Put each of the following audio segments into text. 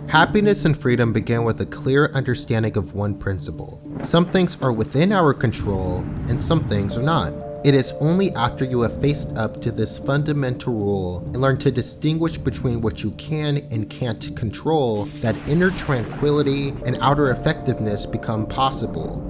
Happiness and freedom begin with a clear understanding of one principle. Some things are within our control, and some things are not. It is only after you have faced up to this fundamental rule and learn to distinguish between what you can and can't control that inner tranquility and outer effectiveness become possible.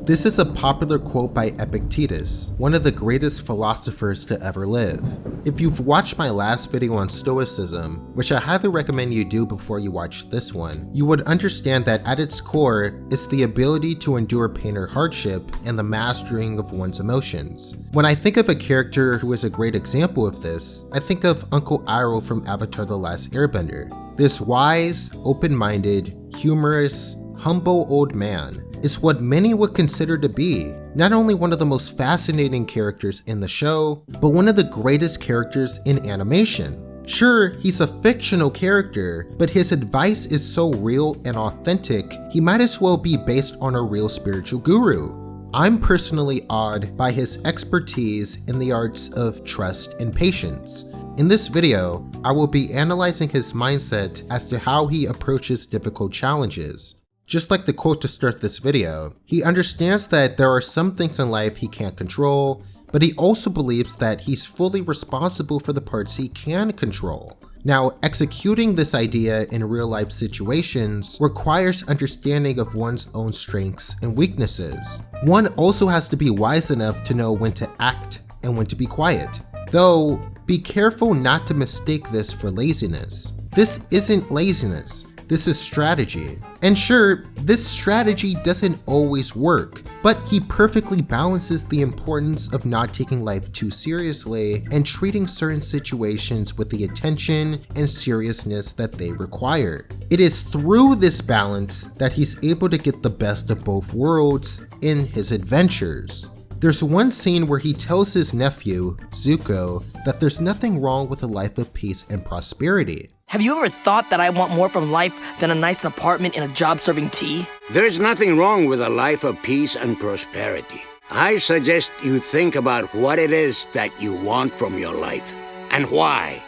This is a popular quote by Epictetus, one of the greatest philosophers to ever live. If you've watched my last video on Stoicism, which I highly recommend you do before you watch this one, you would understand that at its core is the ability to endure pain or hardship and the mastering of one's emotions. When I think of a character who is a great example of this, I think of Uncle Iroh from Avatar: The Last Airbender. This wise, open-minded, humorous, humble old man is what many would consider to be not only one of the most fascinating characters in the show, but one of the greatest characters in animation. Sure, he's a fictional character, but his advice is so real and authentic, he might as well be based on a real spiritual guru. I'm personally awed by his expertise in the arts of trust and patience. In this video, I will be analyzing his mindset as to how he approaches difficult challenges. Just like the quote to start this video, he understands that there are some things in life he can't control, but he also believes that he's fully responsible for the parts he can control. Now, executing this idea in real-life situations requires understanding of one's own strengths and weaknesses. One also has to be wise enough to know when to act and when to be quiet. Though, be careful not to mistake this for laziness. This isn't laziness. This is strategy. And sure, this strategy doesn't always work, but he perfectly balances the importance of not taking life too seriously and treating certain situations with the attention and seriousness that they require. It is through this balance that he's able to get the best of both worlds in his adventures. There's one scene where he tells his nephew, Zuko, that there's nothing wrong with a life of peace and prosperity. Have you ever thought that I want more from life than a nice apartment and a job serving tea? There's nothing wrong with a life of peace and prosperity. I suggest you think about what it is that you want from your life and why.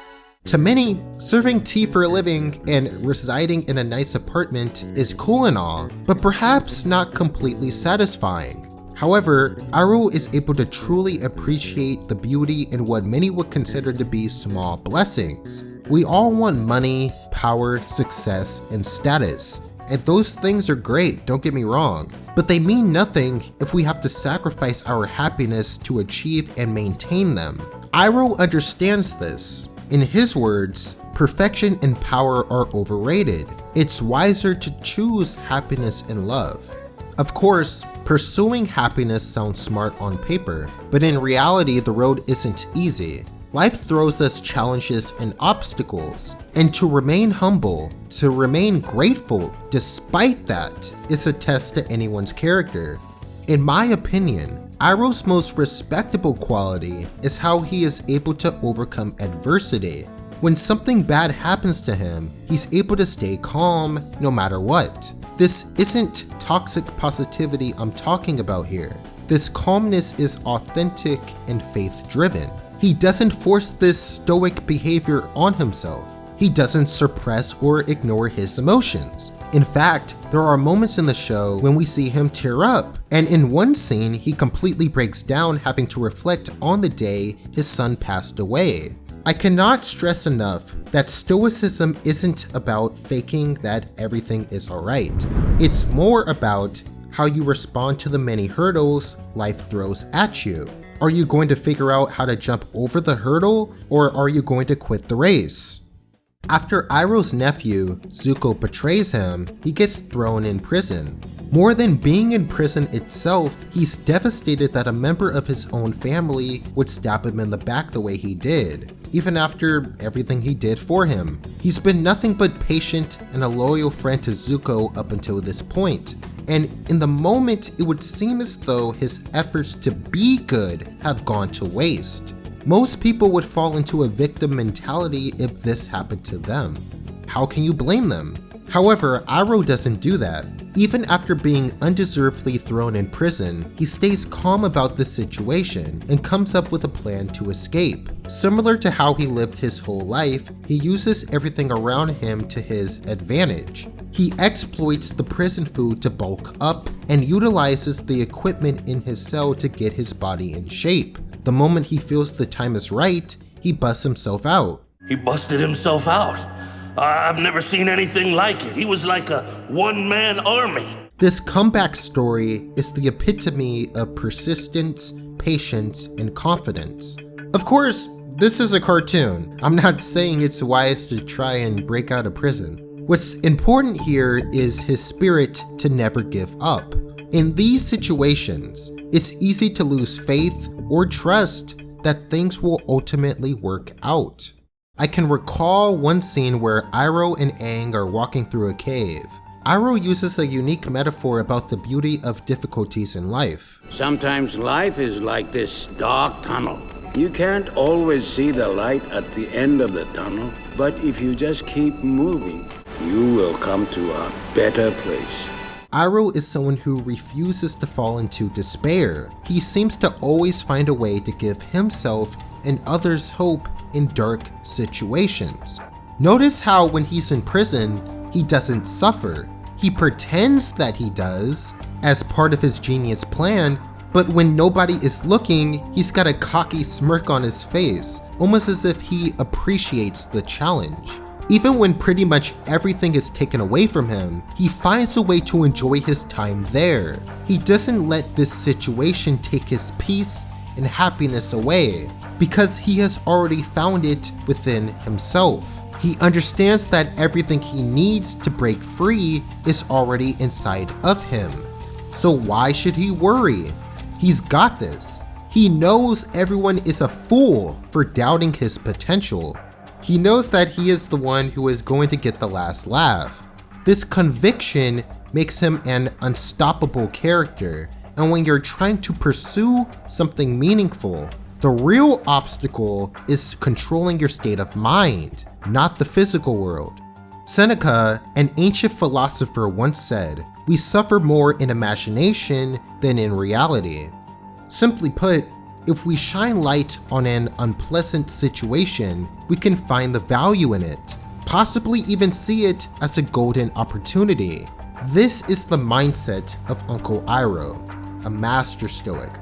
To many, serving tea for a living and residing in a nice apartment is cool and all, but perhaps not completely satisfying. However, Iroh is able to truly appreciate the beauty in what many would consider to be small blessings. We all want money, power, success, and status, and those things are great, don't get me wrong, but they mean nothing if we have to sacrifice our happiness to achieve and maintain them. Iroh understands this. In his words, perfection and power are overrated. It's wiser to choose happiness and love. Of course, pursuing happiness sounds smart on paper, but in reality the road isn't easy. Life throws us challenges and obstacles, and to remain humble, to remain grateful despite that, is a test to anyone's character. In my opinion, Iroh's most respectable quality is how he is able to overcome adversity. When something bad happens to him, he's able to stay calm no matter what. This isn't toxic positivity I'm talking about here. This calmness is authentic and faith-driven. He doesn't force this stoic behavior on himself. He doesn't suppress or ignore his emotions. In fact, there are moments in the show when we see him tear up, and in one scene he completely breaks down having to reflect on the day his son passed away. I cannot stress enough that Stoicism isn't about faking that everything is alright. It's more about how you respond to the many hurdles life throws at you. Are you going to figure out how to jump over the hurdle, or are you going to quit the race? After Iroh's nephew, Zuko, betrays him, he gets thrown in prison. More than being in prison itself, he's devastated that a member of his own family would stab him in the back the way he did, even after everything he did for him. He's been nothing but patient and a loyal friend to Zuko up until this point, and in the moment it would seem as though his efforts to be good have gone to waste. Most people would fall into a victim mentality if this happened to them. How can you blame them? However, Iroh doesn't do that. Even after being undeservedly thrown in prison, he stays calm about the situation and comes up with a plan to escape. Similar to how he lived his whole life, he uses everything around him to his advantage. He exploits the prison food to bulk up and utilizes the equipment in his cell to get his body in shape. The moment he feels the time is right, he busts himself out. He busted himself out. I've never seen anything like it. He was like a one-man army. This comeback story is the epitome of persistence, patience, and confidence. Of course, this is a cartoon. I'm not saying it's wise to try and break out of prison. What's important here is his spirit to never give up. In these situations, it's easy to lose faith or trust that things will ultimately work out. I can recall one scene where Iroh and Aang are walking through a cave. Iroh uses a unique metaphor about the beauty of difficulties in life. Sometimes life is like this dark tunnel. You can't always see the light at the end of the tunnel, but if you just keep moving, you will come to a better place. Iroh is someone who refuses to fall into despair. He seems to always find a way to give himself and others hope in dark situations. Notice how when he's in prison, he doesn't suffer. He pretends that he does, as part of his genius plan, but when nobody is looking, he's got a cocky smirk on his face, almost as if he appreciates the challenge. Even when pretty much everything is taken away from him, he finds a way to enjoy his time there. He doesn't let this situation take his peace and happiness away, because he has already found it within himself. He understands that everything he needs to break free is already inside of him. So why should he worry? He's got this. He knows everyone is a fool for doubting his potential. He knows that he is the one who is going to get the last laugh. This conviction makes him an unstoppable character, and when you're trying to pursue something meaningful, the real obstacle is controlling your state of mind, not the physical world. Seneca, an ancient philosopher, once said, "We suffer more in imagination than in reality." Simply put, if we shine light on an unpleasant situation, we can find the value in it, possibly even see it as a golden opportunity. This is the mindset of Uncle Iroh, a master stoic.